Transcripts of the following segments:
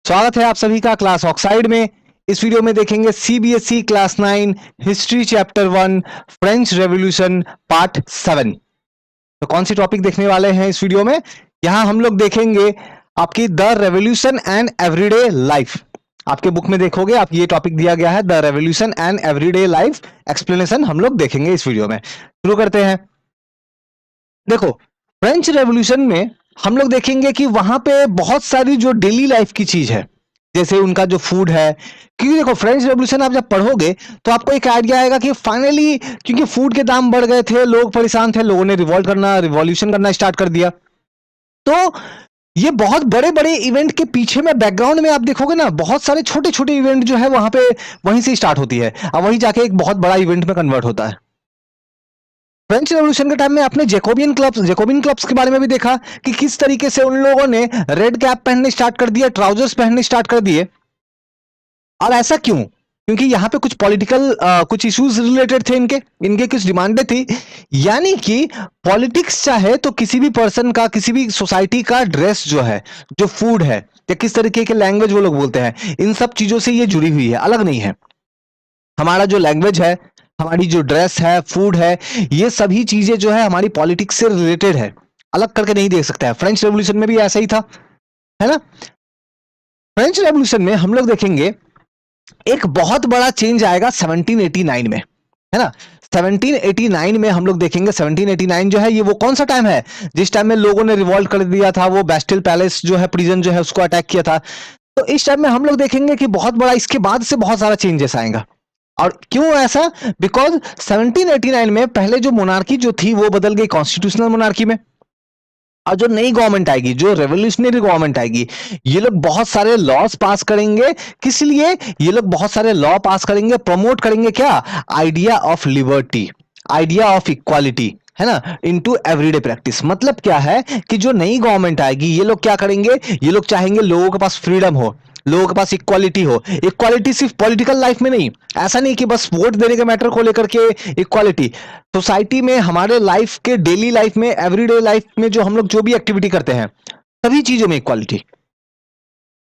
स्वागत है आप सभी का क्लास ऑक्साइड में। इस वीडियो में देखेंगे CBSE class 9 history chapter 1 French revolution part 7। तो कौन सी टॉपिक देखने वाले हैं इस वीडियो में? यहां हम लोग देखेंगे आपकी the revolution and everyday life. आपके बुक में देखोगे आप ये टॉपिक दिया गया है the revolution and everyday life explanation हम लोग देखेंगे इस वीडियो में। शुरू करते हैं। देखो, फ्रेंच रेवोल्यूशन में हम लोग देखेंगे कि वहां पे बहुत सारी जो डेली लाइफ की चीज है, जैसे उनका जो फूड है। क्योंकि देखो, फ्रेंच रेवोल्यूशन आप जब पढ़ोगे तो आपको एक आइडिया आएगा कि फाइनली क्योंकि फूड के दाम बढ़ गए थे, लोग परेशान थे, लोगों ने रिवॉल्यूशन करना स्टार्ट कर दिया। तो ये बहुत बड़े बड़े इवेंट के पीछे में बैकग्राउंड में आप देखोगे ना, बहुत सारे छोटे छोटे इवेंट जो है वहां पे वहीं से स्टार्ट होती है और वहीं जाके एक बहुत बड़ा इवेंट में कन्वर्ट होता है। फ्रेंच रेवोल्यूशन के टाइम में आपने जेकोबियन क्लब्स के बारे में भी देखा कि किस तरीके से उन लोगों ने रेड कैप पहनने स्टार्ट कर दिया, ट्राउजर्स पहनने स्टार्ट कर दिए। और ऐसा क्यों? क्योंकि यहाँ पे कुछ पॉलिटिकल कुछ इश्यूज रिलेटेड थे, इनके इनके कुछ डिमांडें थी। यानी कि पॉलिटिक्स चाहे तो किसी भी पर्सन का, किसी भी सोसाइटी का ड्रेस जो है, जो फूड है, या किस तरीके के लैंग्वेज वो लोग बोलते हैं, इन सब चीजों से ये जुड़ी हुई है, अलग नहीं है। हमारा जो लैंग्वेज है, हमारी जो ड्रेस है, फूड है, ये सभी चीजें जो है हमारी पॉलिटिक्स से रिलेटेड है, अलग करके नहीं देख सकता है। फ्रेंच रेवोल्यूशन में भी ऐसा ही था, है ना। फ्रेंच रेवोल्यूशन में हम लोग देखेंगे एक बहुत बड़ा चेंज आएगा 1789 में, है ना। 1789 में हम लोग देखेंगे, 1789 जो है ये वो कौन सा टाइम है जिस टाइम में लोगों ने रिवॉल्ट कर दिया था, वो बेस्टिल पैलेस जो है, प्रिजन जो है, उसको अटैक किया था। तो इस टाइम में हम लोग देखेंगे कि बहुत बड़ा, इसके बाद से बहुत सारा चेंजेस आएगा। और क्यों ऐसा? बिकॉज 1789 में पहले जो मोनार्की जो थी वो बदल गई कॉन्स्टिट्यूशनल मोनार्की में। और जो नई गवर्नमेंट आएगी, जो रेवोल्यूशनरी गवर्नमेंट आएगी, ये लोग बहुत सारे लॉज पास करेंगे। किस लिए? ये लोग बहुत सारे लॉ पास करेंगे, प्रमोट करेंगे क्या? Idea of liberty, idea of equality, है ना, इनटू एवरीडे प्रैक्टिस। मतलब क्या है कि जो नई गवर्नमेंट आएगी, ये लोग क्या करेंगे? ये लोग चाहेंगे लोगों के पास फ्रीडम हो, लोगों के पास इक्वालिटी हो। इक्वालिटी सिर्फ पॉलिटिकल लाइफ में नहीं, ऐसा नहीं कि बस वोट देने के मैटर को लेकर के इक्वालिटी। सोसाइटी में, हमारे लाइफ के डेली लाइफ में, एवरीडे लाइफ में जो हम लोग जो भी एक्टिविटी करते हैं, सभी चीजों में इक्वालिटी,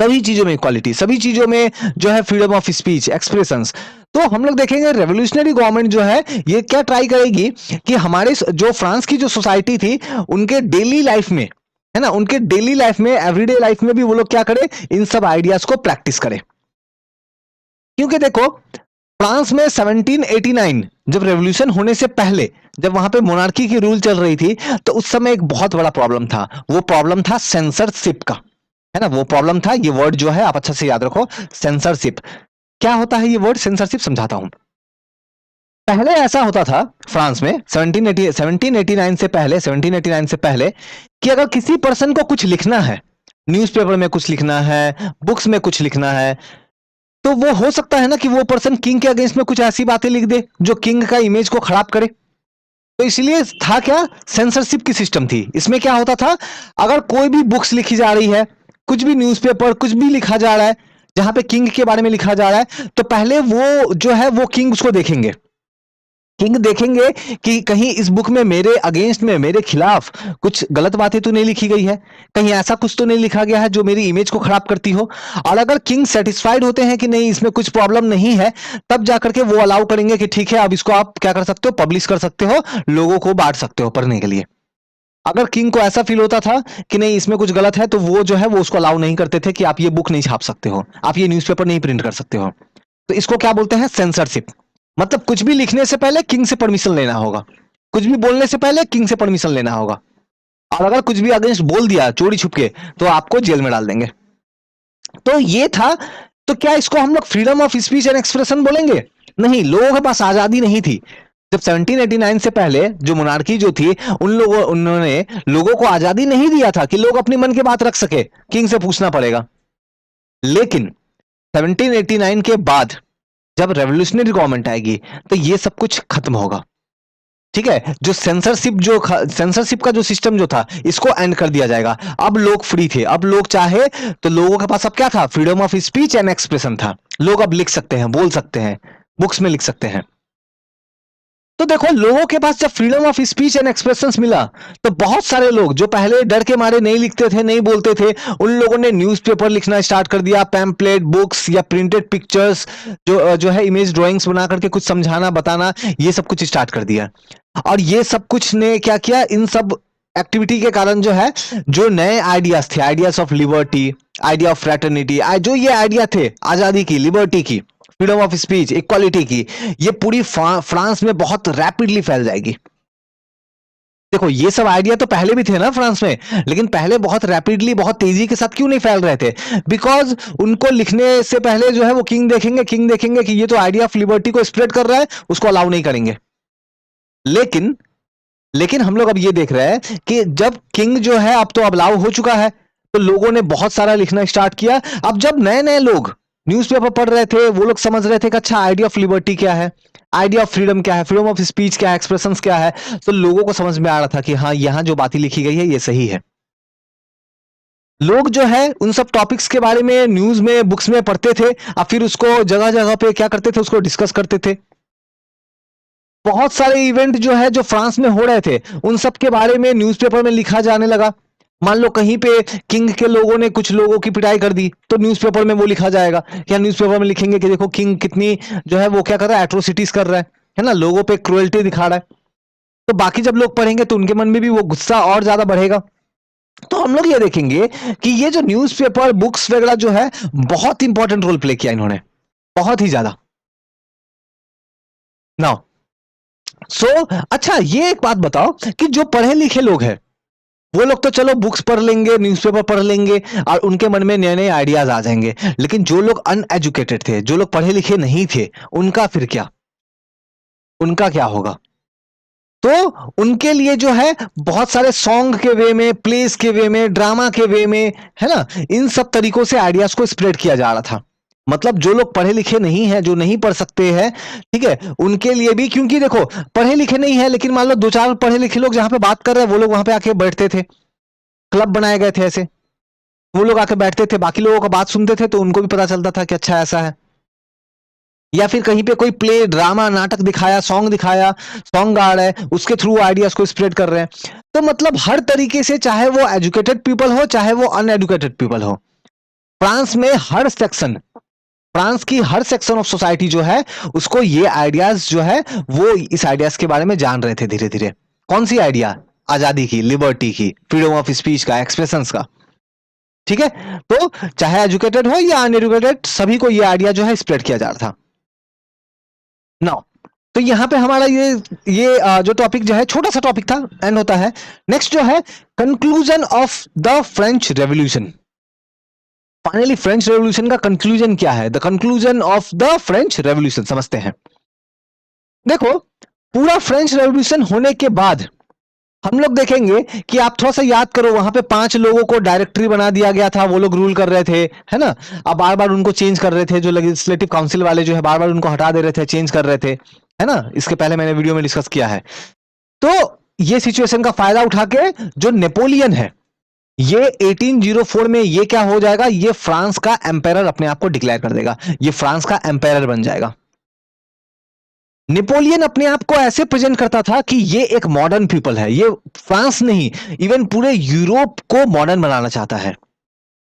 सभी चीजों में इक्वालिटी, सभी चीजों में जो है फ्रीडम ऑफ स्पीच, एक्सप्रेशंस। तो हम लोग देखेंगे रेवोल्यूशनरी गवर्नमेंट जो है ये क्या ट्राई करेगी कि हमारे जो फ्रांस की जो सोसाइटी थी, उनके डेली लाइफ में, है ना, उनके डेली लाइफ में, एवरीडे लाइफ में भी वो लोग क्या करे? इन सब आइडियाज को प्रैक्टिस करे। क्योंकि देखो, फ्रांस में 1789 जब रेवोल्यूशन होने से पहले, जब वहां पे मोनार्की की रूल चल रही थी, तो उस समय एक बहुत बड़ा प्रॉब्लम था। वो प्रॉब्लम था सेंसरशिप का, है ना। वो प्रॉब्लम था, ये वर्ड जो है आप अच्छा से याद रखो, सेंसरशिप। क्या होता है ये वर्ड सेंसरशिप? समझाता हूं। पहले ऐसा होता था फ्रांस में 1789 से पहले, 1789 से पहले, कि अगर किसी पर्सन को कुछ लिखना है, न्यूज़पेपर में कुछ लिखना है, बुक्स में कुछ लिखना है, तो वो हो सकता है ना कि वो पर्सन किंग के अगेंस्ट में कुछ ऐसी बातें लिख दे जो किंग का इमेज को खराब करे। तो इसलिए था क्या? सेंसरशिप की सिस्टम थी। इसमें क्या होता था, अगर कोई भी बुक्स लिखी जा रही है, कुछ भी न्यूज़पेपर, कुछ भी लिखा जा रहा है जहां पे किंग के बारे में लिखा जा रहा है, तो पहले वो जो है वो किंग उसको देखेंगे। किंग देखेंगे कि कहीं इस बुक में मेरे अगेंस्ट में, मेरे खिलाफ कुछ गलत बातें तो नहीं लिखी गई है, कहीं ऐसा कुछ तो नहीं लिखा गया है जो मेरी इमेज को खराब करती हो। और अगर किंग सेटिस्फाइड होते हैं कि नहीं, इसमें कुछ प्रॉब्लम नहीं है, तब जाकर के वो अलाउ करेंगे कि ठीक है, अब इसको आप क्या कर सकते हो? पब्लिश कर सकते हो, लोगों को बांट सकते हो पढ़ने के लिए। अगर किंग को ऐसा फील होता था कि नहीं, इसमें कुछ गलत है, तो वो जो है वो उसको अलाउ नहीं करते थे कि आप ये बुक नहीं छाप सकते हो, आप ये न्यूज़पेपर नहीं प्रिंट कर सकते हो। तो इसको क्या बोलते हैं? सेंसरशिप। मतलब कुछ भी लिखने से पहले किंग से परमिशन लेना होगा, कुछ भी बोलने से पहले किंग से परमिशन लेना होगा। और अगर कुछ भी अगेंस्ट बोल दिया चोरी छुपके, तो आपको जेल में डाल देंगे। तो ये था। तो क्या इसको हम लोग freedom of speech and expression बोलेंगे? नहीं, लोगों के पास आजादी नहीं थी। जब 1789 से पहले जो मोनार्की जो थी, उन्होंने लोगों को आजादी नहीं दिया था कि लोग अपनी मन की बात रख सके, किंग से पूछना पड़ेगा। लेकिन 1789 के बाद जब रेवोल्यूशनरी गवर्नमेंट आएगी, तो ये सब कुछ खत्म होगा। ठीक है, जो सेंसरशिप का जो सिस्टम जो था, इसको एंड कर दिया जाएगा। अब लोग फ्री थे, अब लोग चाहे तो लोगों के पास अब क्या था? Freedom of speech and expression था। लोग अब लिख सकते हैं, बोल सकते हैं, बुक्स में लिख सकते हैं। तो देखो, लोगों के पास जब freedom of speech and expressions मिला, तो बहुत सारे लोग जो पहले डर के मारे नहीं लिखते थे, नहीं बोलते थे, उन लोगों ने न्यूज़पेपर लिखना स्टार्ट कर दिया, पैम्पलेट, बुक्स या प्रिंटेड पिक्चर्स, जो है इमेज ड्राइंग्स बना करके कुछ समझाना, बताना, ये सब कुछ स्टार्ट कर दिया। और ये सब कुछ ने क्या किया, इन सब एक्टिविटी के कारण जो है, जो नए आइडियाज थे, ideas of liberty, idea of fraternity, जो ये आइडिया थे आजादी की, लिबर्टी की, फ्रीडम ऑफ स्पीच, इक्वालिटी की, ये पूरी फ्रांस में बहुत रैपिडली फैल जाएगी। देखो, ये सब आइडिया तो पहले भी थे ना फ्रांस में, लेकिन पहले बहुत रैपिडली, बहुत तेजी के साथ क्यों नहीं फैल रहे थे? बिकॉज उनको लिखने से पहले जो है वो किंग देखेंगे कि ये तो आइडिया ऑफ लिबर्टी को स्प्रेड कर रहा है, उसको अलाउ नहीं करेंगे। लेकिन लेकिन हम लोग अब ये देख रहे हैं कि जब किंग जो है अब तो अलाउ हो चुका है, तो लोगों ने बहुत सारा लिखना स्टार्ट किया। अब जब नए नए लोग न्यूज़पेपर पढ़ रहे थे, वो लोग समझ रहे थे कि अच्छा, आइडिया ऑफ लिबर्टी क्या है, आइडिया ऑफ फ्रीडम क्या है, फ्रीडम ऑफ स्पीच क्या है, एक्सप्रेशंस क्या है, तो लोगों को समझ में आ रहा था कि हाँ, यहां जो बातें लिखी गई है ये सही है। लोग जो है उन सब टॉपिक्स के बारे में न्यूज में, बुक्स में पढ़ते थे, और फिर उसको जगह जगह पे क्या करते थे, उसको डिस्कस करते थे। बहुत सारे इवेंट जो है, जो फ्रांस में हो रहे थे, उन सब के बारे में न्यूज़पेपर में लिखा जाने लगा। मान लो कहीं पे किंग के लोगों ने कुछ लोगों की पिटाई कर दी, तो न्यूज़पेपर में वो लिखा जाएगा। क्या न्यूज़पेपर में लिखेंगे कि देखो किंग कितनी जो है वो क्या कर रहा है, एट्रोसिटीज कर रहा है ना, लोगों पे क्रुएल्टी दिखा रहा है। तो बाकी जब लोग पढ़ेंगे तो उनके मन में भी वो गुस्सा और ज्यादा बढ़ेगा। तो हम लोग ये देखेंगे कि ये जो न्यूज़पेपर, बुक्स वगैरह जो है, बहुत इंपॉर्टेंट रोल प्ले किया इन्होंने, बहुत ही ज्यादा। नाउ अच्छा, ये एक बात बताओ कि जो पढ़े लिखे लोग हैं, वो लोग तो चलो बुक्स पढ़ लेंगे, न्यूज़पेपर पढ़ लेंगे, और उनके मन में नए नए आइडियाज आ जाएंगे। लेकिन जो लोग अनएजुकेटेड थे, जो लोग पढ़े लिखे नहीं थे, उनका फिर क्या, उनका क्या होगा? तो उनके लिए जो है बहुत सारे सॉन्ग के वे में, प्लेस के वे में, ड्रामा के वे में, है ना, इन सब तरीकों से आइडियाज को स्प्रेड किया जा रहा था। मतलब जो लोग पढ़े लिखे नहीं हैं, जो नहीं पढ़ सकते हैं, ठीक है, उनके लिए भी, क्योंकि देखो पढ़े लिखे नहीं है, लेकिन मान लो दो चार पढ़े लिखे लोग जहां पे बात कर रहे हैं, वो लोग वहां पे आके बैठते थे, क्लब बनाए गए थे ऐसे, वो लोग आके बैठते थे, बाकी लोगों का बात सुनते थे, तो उनको भी पता चलता था कि अच्छा ऐसा है। या फिर कहीं पे कोई प्ले, ड्रामा, नाटक दिखाया, सॉन्ग दिखाया, सॉन्ग गा रहा है, उसके थ्रू आइडियाज को स्प्रेड कर रहे हैं। तो मतलब हर तरीके से, चाहे वो एजुकेटेड पीपल हो, चाहे वो अनएजुकेटेड पीपल हो, फ्रांस में हर सेक्शन, फ्रांस की हर सेक्शन ऑफ सोसाइटी जो है, उसको ये आइडियाज जो है, वो इस आइडियाज के बारे में जान रहे थे धीरे धीरे। कौन सी आइडिया? आजादी की, लिबर्टी की, फ्रीडम ऑफ स्पीच का, एक्सप्रेशंस का। ठीक है, तो चाहे एजुकेटेड हो या अनएजुकेटेड, सभी को ये आइडिया जो है स्प्रेड किया जा रहा था। नाउ तो यहां पे हमारा ये जो टॉपिक जो है, छोटा सा टॉपिक था, एंड होता है। नेक्स्ट जो है, conclusion of the French revolution. Finally French revolution का कंक्लूजन क्या है? The conclusion of the French revolution समझते हैं। देखो, पूरा फ्रेंच रेवोल्यूशन होने के बाद हम लोग देखेंगे कि आप थोड़ा सा याद करो, वहां पे 5 लोगों को डायरेक्टरी बना दिया गया था, वो लोग रूल कर रहे थे, है ना। अब बार बार उनको चेंज कर रहे थे, जो लेजिस्लेटिव काउंसिल वाले जो है बार बार उनको हटा दे रहे थे, चेंज कर रहे थे, है ना। इसके पहले मैंने वीडियो में डिस्कस किया है। तो ये सिचुएशन का फायदा उठा के जो नेपोलियन है, ये 1804 में ये क्या हो जाएगा, ये फ्रांस का एम्पायर अपने आप को डिक्लेयर कर देगा, ये फ्रांस का एम्पायर बन जाएगा। नेपोलियन अपने आप को ऐसे प्रेजेंट करता था कि ये एक मॉडर्न पीपल है, ये फ्रांस नहीं, इवन पूरे यूरोप को मॉडर्न बनाना चाहता है।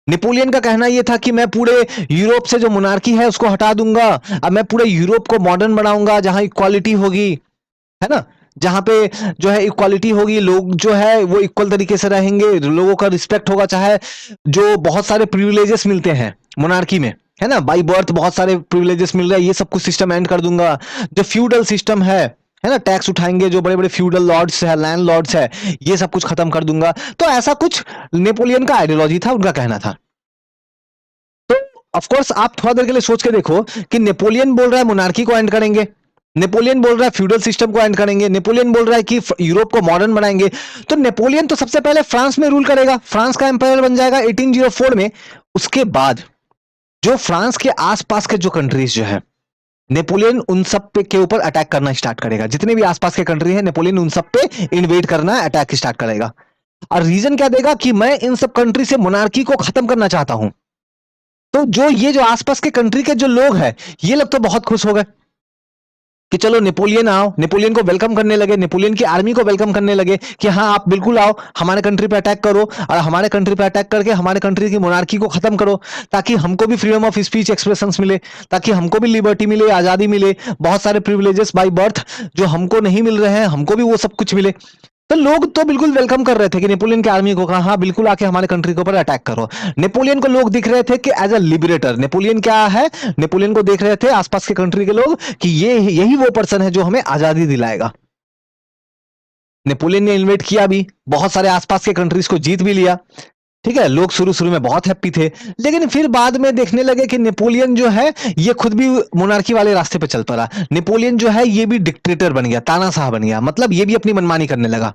नेपोलियन का कहना यह था कि मैं पूरे यूरोप से जो मोनार्की है उसको हटा दूंगा, अब मैं पूरे यूरोप को मॉडर्न बनाऊंगा, जहां इक्वालिटी होगी, है ना, जहां पे जो है इक्वालिटी होगी, लोग जो है वो इक्वल तरीके से रहेंगे, लोगों का रिस्पेक्ट होगा, चाहे जो बहुत सारे प्रिविलेजेस मिलते हैं मोनार्की में, है ना, बाई बर्थ बहुत सारे प्रिविलेजेस मिल रहे हैं, ये सब कुछ सिस्टम एंड कर दूंगा। जो फ्यूडल सिस्टम है ना, टैक्स उठाएंगे, जो बड़े बड़े फ्यूडल लॉर्ड्स है, लैंड लॉर्ड्स है, ये सब कुछ खत्म कर दूंगा। तो ऐसा कुछ नेपोलियन का आइडियोलॉजी था, उनका कहना था। तो ऑफ कोर्स आप थोड़ा देर के लिए सोच के देखो कि नेपोलियन बोल रहा है मोनार्की को एंड करेंगे, नेपोलियन बोल रहा है फ्यूडल सिस्टम को एंड करेंगे, नेपोलियन बोल रहा है कि यूरोप को मॉडर्न बनाएंगे। तो नेपोलियन तो सबसे पहले फ्रांस में रूल करेगा, फ्रांस का एम्पायर बन जाएगा 1804 में। उसके बाद जो फ्रांस के आसपास के जो कंट्रीज जो है, नेपोलियन उन सब पे के ऊपर अटैक करना स्टार्ट करेगा। जितने भी आसपास के कंट्री है, नेपोलियन उन सब पे इन्वेड करना, अटैक स्टार्ट करेगा। और रीजन क्या देगा कि मैं इन सब कंट्री से मोनार्की को खत्म करना चाहता हूं। तो जो ये जो आसपास के कंट्री के जो लोग हैं, ये लोग तो बहुत खुश हो गए। कि चलो नेपोलियन आओ, नेपोलियन को वेलकम करने लगे, नेपोलियन की आर्मी को वेलकम करने लगे कि हाँ आप बिल्कुल आओ, हमारे कंट्री पे अटैक करो और हमारे कंट्री पे अटैक करके हमारे कंट्री की मोनार्की को खत्म करो, ताकि हमको भी फ्रीडम ऑफ स्पीच एक्सप्रेशंस मिले, ताकि हमको भी लिबर्टी मिले, आजादी मिले, बहुत सारे प्रिविलेजेस बाय बर्थ जो हमको नहीं मिल रहे हैं, हमको भी वो सब कुछ मिले। तो लोग तो बिल्कुल वेलकम कर रहे थे कि नेपोलियन की आर्मी को कहा हाँ बिल्कुल आके हमारे कंट्री के ऊपर अटैक करो। नेपोलियन को लोग दिख रहे थे कि एज अ लिबरेटर, नेपोलियन क्या है, नेपोलियन को देख रहे थे आसपास के कंट्री के लोग कि ये यही वो पर्सन है जो हमें आजादी दिलाएगा। नेपोलियन ने इन्वेट किया भी, बहुत सारे आसपास के कंट्रीज को जीत भी लिया। ठीक है, लोग शुरू शुरू में बहुत हैप्पी थे, लेकिन फिर बाद में देखने लगे कि नेपोलियन जो है ये खुद भी मोनार्की वाले रास्ते पे चल पड़ा। नेपोलियन जो है ये भी डिक्टेटर बन गया, तानाशाह बन गया, मतलब ये भी अपनी मनमानी करने लगा।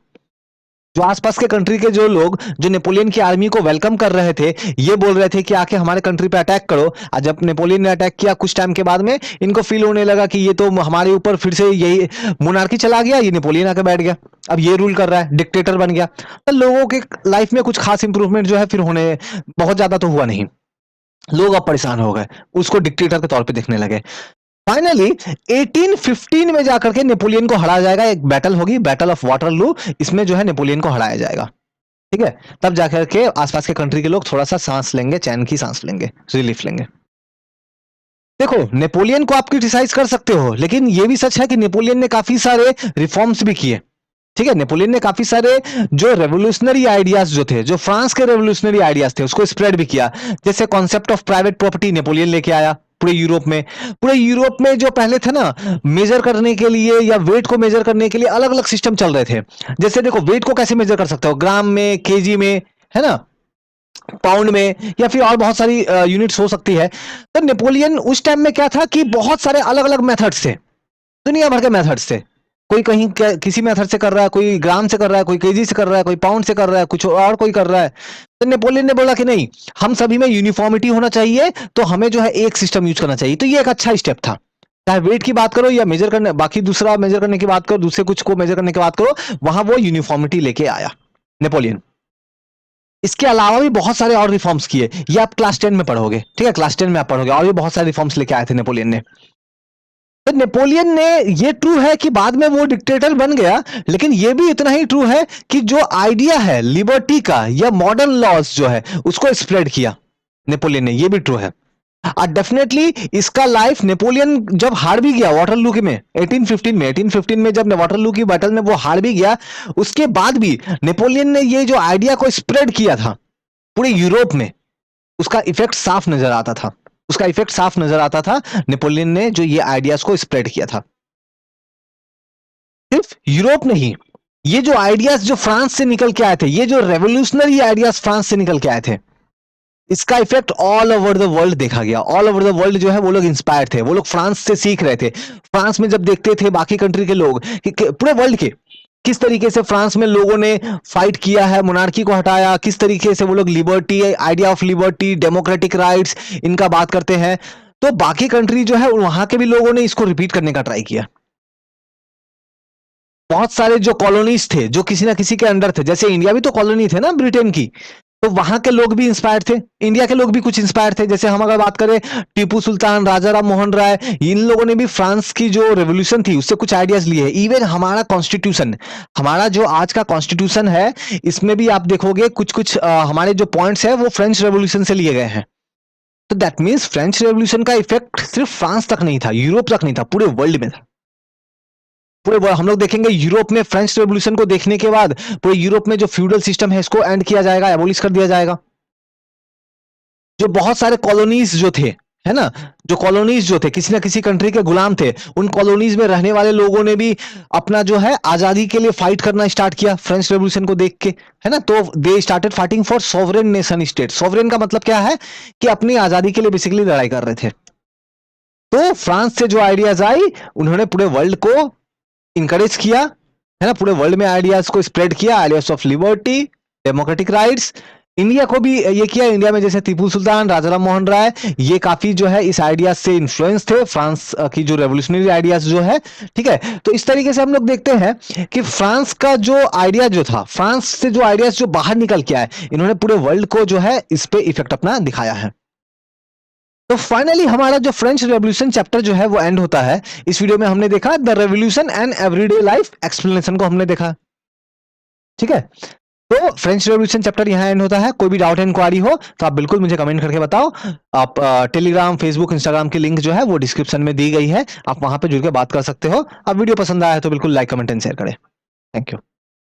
जो आसपास के कंट्री के जो लोग जो नेपोलियन की आर्मी को वेलकम कर रहे थे, ये बोल रहे थे कि आके हमारे कंट्री पे अटैक करो। और जब नेपोलियन ने अटैक किया कुछ टाइम के बाद में इनको फील होने लगा कि ये तो हमारे ऊपर फिर से यही मोनार्की चला गया, ये नेपोलियन आके बैठ गया, अब ये रूल कर रहा है, डिक्टेटर बन गया। तो लोगों के लाइफ में कुछ खास इंप्रूवमेंट जो है फिर होने बहुत ज्यादा तो हुआ नहीं, लोग अब परेशान हो गए, उसको डिक्टेटर के तौर पे देखने लगे। फाइनली 1815 में जाकर के नेपोलियन को हराया जाएगा, एक बैटल होगी, बैटल ऑफ वाटरलू, इसमें जो है नेपोलियन को हराया जाएगा। ठीक है, तब जाकर के आसपास के कंट्री के लोग थोड़ा सा सांस लेंगे, चैन की सांस लेंगे, रिलीफ लेंगे। देखो नेपोलियन को आप क्रिटिसाइज कर सकते हो, लेकिन यह भी सच है कि नेपोलियन ने काफी सारे रिफॉर्म्स भी किए। ठीक है, नेपोलियन ने काफी सारे जो रेवोल्यूशनरी आइडियाज जो थे, जो फ्रांस के रेवोल्यूशनरी आइडियाज थे, उसको स्प्रेड भी किया। जैसे concept of private property Napoleon लेके आया पूरे यूरोप में। पूरे यूरोप में जो पहले थे ना, मेजर करने के लिए या वेट को मेजर करने के लिए अलग अलग सिस्टम चल रहे थे। जैसे देखो वेट को कैसे मेजर कर सकते हो, ग्राम में, केजी में, है ना, पाउंड में, या फिर और बहुत सारी यूनिट्स हो सकती है। तो नेपोलियन उस टाइम में क्या था कि बहुत सारे अलग अलग मेथड्स थे, दुनिया भर के मेथड्स थे। कोई कहीं किसी मेथड से कर रहा है, कोई ग्राम से कर रहा है, कोई केजी से कर रहा है, कोई पाउंड से कर रहा है, कुछ और कोई कर रहा है। तो नेपोलियन ने बोला कि नहीं, हम सभी में यूनिफॉर्मिटी होना चाहिए, तो हमें जो है एक सिस्टम यूज करना चाहिए। तो ये एक अच्छा स्टेप था। चाहे वेट की बात करो या मेजर करने, बाकी दूसरा मेजर करने की बात करो, दूसरे कुछ को मेजर करने की बात करो, वहां वो यूनिफॉर्मिटी लेके आया नेपोलियन। इसके अलावा भी बहुत सारे और रिफॉर्म्स किए, ये आप क्लास 10 में पढ़ोगे। ठीक है, क्लास 10 में आप पढ़ोगे, और भी बहुत सारे रिफॉर्म्स लेके आए थे नेपोलियन ने। तो नेपोलियन ने, ये ट्रू है कि बाद में वो डिक्टेटर बन गया, लेकिन ये भी इतना ही ट्रू है कि जो आइडिया है लिबर्टी का या मॉडर्न लॉज जो है उसको स्प्रेड किया नेपोलियन ने, ये भी ट्रू है। और डेफिनेटली इसका लाइफ, नेपोलियन जब हार भी गया वाटरलू के में 1815 में जब वाटरलू की बैटल में वो हार भी गया, उसके बाद भी नेपोलियन ने ये जो आइडिया को स्प्रेड किया था पूरे यूरोप में, उसका इफेक्ट साफ नजर आता था, उसका इफेक्ट साफ नजर आता था। नेपोलियन ने जो ये आइडियाज को स्प्रेड किया था, सिर्फ यूरोप नहीं, ये जो आइडियाज जो फ्रांस से निकल के आए थे, ये जो रेवोल्यूशनरी आइडियाज फ्रांस से निकल के आए थे, इसका effect all over the world देखा गया। ऑल ओवर द वर्ल्ड जो है वो लोग इंस्पायर थे, वो लोग फ्रांस से सीख रहे थे। फ्रांस में जब देखते थे बाकी कंट्री के लोग कि पूरे वर्ल्ड के किस तरीके से फ्रांस में लोगों ने फाइट किया है, मोनार्की को हटाया, किस तरीके से वो लोग liberty, idea of liberty, democratic rights, इनका बात करते हैं, तो बाकी कंट्री जो है वहां के भी लोगों ने इसको रिपीट करने का ट्राई किया। बहुत सारे जो कॉलोनीज थे जो किसी ना किसी के अंडर थे, जैसे इंडिया भी तो कॉलोनी थे ना ब्रिटेन की, तो वहां के लोग भी इंस्पायर थे, इंडिया के लोग भी कुछ इंस्पायर थे। जैसे हम अगर बात करें टीपू सुल्तान, राजा राम मोहन राय, इन लोगों ने भी फ्रांस की जो रेवोल्यूशन थी उससे कुछ आइडियाज लिए हैं। इवन हमारा कॉन्स्टिट्यूशन, हमारा जो आज का कॉन्स्टिट्यूशन है, इसमें भी आप देखोगे कुछ कुछ हमारे जो पॉइंट्स है वो फ्रेंच रेवोल्यूशन से लिए गए हैं। तो दैट मीन्स फ्रेंच रेवोल्यूशन का इफेक्ट सिर्फ फ्रांस तक नहीं था, यूरोप तक नहीं था, पूरे वर्ल्ड में था। पूरे हम लोग देखेंगे यूरोप में फ्रेंच रेवोल्यूशन को देखने के बाद पूरे यूरोप में जो फ्यूडल सिस्टम है इसको एंड किया जाएगा, एबोलिश कर दिया जाएगा। जो बहुत सारे कॉलोनीज जो थे, है ना, जो कॉलोनीज जो थे किसी ना किसी कंट्री के गुलाम थे, उन कॉलोनीज में रहने वाले लोगों ने भी अपना जो है आजादी के लिए फाइट करना स्टार्ट किया फ्रेंच रेवोल्यूशन को देख के, है ना। तो they started fighting for sovereign nation state. Sovereign का मतलब क्या है कि अपनी आजादी के लिए बेसिकली लड़ाई कर रहे थे। तो फ्रांस से जो आइडियाज आई, उन्होंने पूरे वर्ल्ड को इंकरेज किया, है ना, पूरे वर्ल्ड में आइडियाज को स्प्रेड किया, ideas of liberty, democratic rights. India को भी ये किया, इंडिया में जैसे टीपू सुल्तान, राजा राम मोहन राय, ये काफी जो है इस आइडियाज से इन्फ्लुएंस थे, फ्रांस की जो रेवोल्यूशनरी आइडियाज जो है। ठीक है, तो इस तरीके से हम लोग देखते हैं कि फ्रांस का जो आइडिया जो था, फ्रांस से जो आइडियाज जो बाहर निकल के आए, इन्होंने पूरे वर्ल्ड को जो है इस पे इफेक्ट अपना दिखाया है। तो फाइनली हमारा जो फ्रेंच रेवोल्यूशन चैप्टर जो है वो एंड होता है। इस वीडियो में हमने देखा the revolution and everyday life explanation को हमने देखा, ठीक है। तो फ्रेंच रेवोल्यूशन चैप्टर यहाँ एंड होता है। कोई भी डाउट इंक्वायरी हो तो आप बिल्कुल मुझे कमेंट करके बताओ। आप टेलीग्राम, फेसबुक, इंस्टाग्राम की लिंक जो है वो डिस्क्रिप्शन में दी गई है, आप वहां पे जुड़ के बात कर सकते हो। अब वीडियो पसंद आया है तो बिल्कुल लाइक, कमेंट एंड शेयर करें। Thank you.